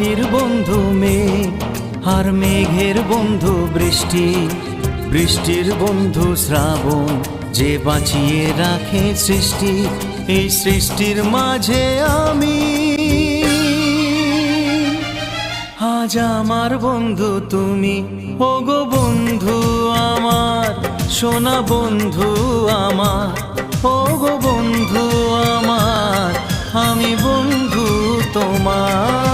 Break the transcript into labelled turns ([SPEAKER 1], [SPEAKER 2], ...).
[SPEAKER 1] মাটির বন্ধু মেঘ আর মেঘের বন্ধু বৃষ্টি, বৃষ্টির বন্ধু শ্রাবণ, যে বাঁচিয়ে রাখে সৃষ্টি। এই সৃষ্টির মাঝে আমি, আজ আমার বন্ধু তুমি। ওগো বন্ধু আমার, সোনা বন্ধু আমার, ওগো বন্ধু আমার, আমি বন্ধু তোমার।